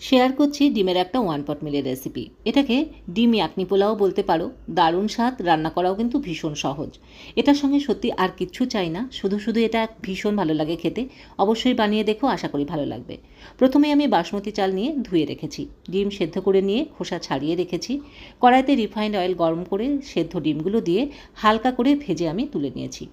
Share করছি ডিমের একটা ওয়ান পট মিলের রেসিপি। এটাকে ডিম ইয়াকনি পোলাও বলতে পারো। দারুণ স্বাদ, রান্না করাও কিন্তু ভীষণ সহজ। এটার সঙ্গে সত্যি আর কিচ্ছু চাই না, শুধু শুধু এটা ভীষণ ভালো লাগে খেতে। অবশ্যই বানিয়ে দেখো, আশা করি ভালো লাগবে। প্রথমে আমি বাসমতি চাল নিয়ে ধুয়ে রেখেছি, ডিম সেদ্ধ করে নিয়ে খোসা ছাড়িয়ে রেখেছি। কড়াইতে রিফাইন্ড অয়েল গরম করে সেদ্ধ ডিমগুলো দিয়ে হালকা করে ভেজে আমি তুলে নিয়েছি।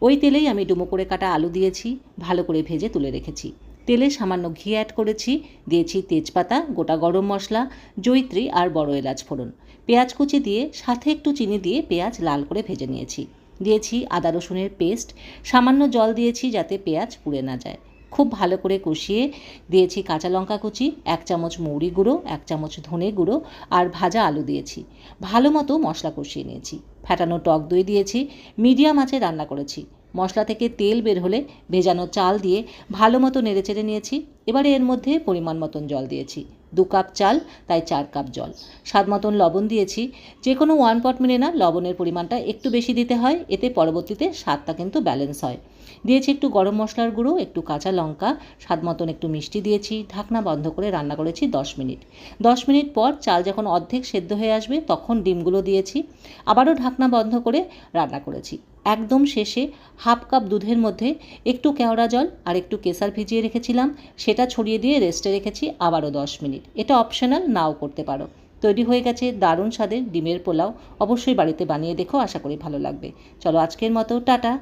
ওই তেলেই আমি ডুমো করে কাটা আলু দিয়েছি, ভালো করে ভেজে তুলে রেখেছি। তেলে সামান্য ঘি অ্যাড করেছি, দিয়েছি তেজপাতা, গোটা গরম মশলা, জয়িত্রী আর বড় এলাচ ফোড়ন। পেঁয়াজ কুচি দিয়ে সাথে একটু চিনি দিয়ে পেঁয়াজ লাল করে ভেজে নিয়েছি। দিয়েছি আদা রসুনের পেস্ট, সামান্য জল দিয়েছি যাতে পেঁয়াজ পুড়ে না যায়। খুব ভালো করে কষিয়ে দিয়েছি কাঁচা লঙ্কা কুচি, 1 চামচ মৌরি গুঁড়ো, 1 চামচ ধনে গুঁড়ো আর ভাজা আলু দিয়েছি। ভালো মতো মশলা কষিয়ে নিয়েছি। ফ্যাটানো টক দই দিয়েছি। মিডিয়াম আঁচে রান্না করেছি। মশলা থেকে তেল বের হলে ভেজানো চাল দিয়ে ভালো মতো নেড়েচেড়ে নিয়েছি। এবারে এর মধ্যে পরিমাণ মতন জল দিয়েছি। 2 কাপ চাল, তাই 4 কাপ জল। স্বাদ মতন লবণ দিয়েছি। যে কোনো ওয়ান পট মিলে না লবণের পরিমাণটা একটু বেশি দিতে হয়, এতে পরবর্তীতে স্বাদটা কিন্তু ব্যালেন্স হয়। দিয়েছি একটু গরম মশলার গুঁড়ো, একটু কাঁচা লঙ্কা, স্বাদ মতন একটু মিষ্টি দিয়েছি। ঢাকনা বন্ধ করে রান্না করেছি 10 মিনিট। 10 মিনিট পর চাল যখন অর্ধেক সেদ্ধ হয়ে আসবে তখন ডিমগুলো দিয়েছি। আবারও ঢাকনা বন্ধ করে রান্না করেছি। একদম শেষে হাফ কাপ দুধের মধ্যে একটু কেওড়া জল আর একটু কেশর ভিজিয়ে রেখেছিলাম, সেটা ছড়িয়ে দিয়ে রেস্টে রেখেছি আবারও 10 মিনিট। এটা অপশনাল, নাও করতে পারো। তৈরি হয়ে গেছে দারুণ স্বাদের ডিমের পোলাও। অবশ্যই বাড়িতে বানিয়ে দেখো, আশা করি ভালো লাগবে। চলো আজকের মতো টাটা।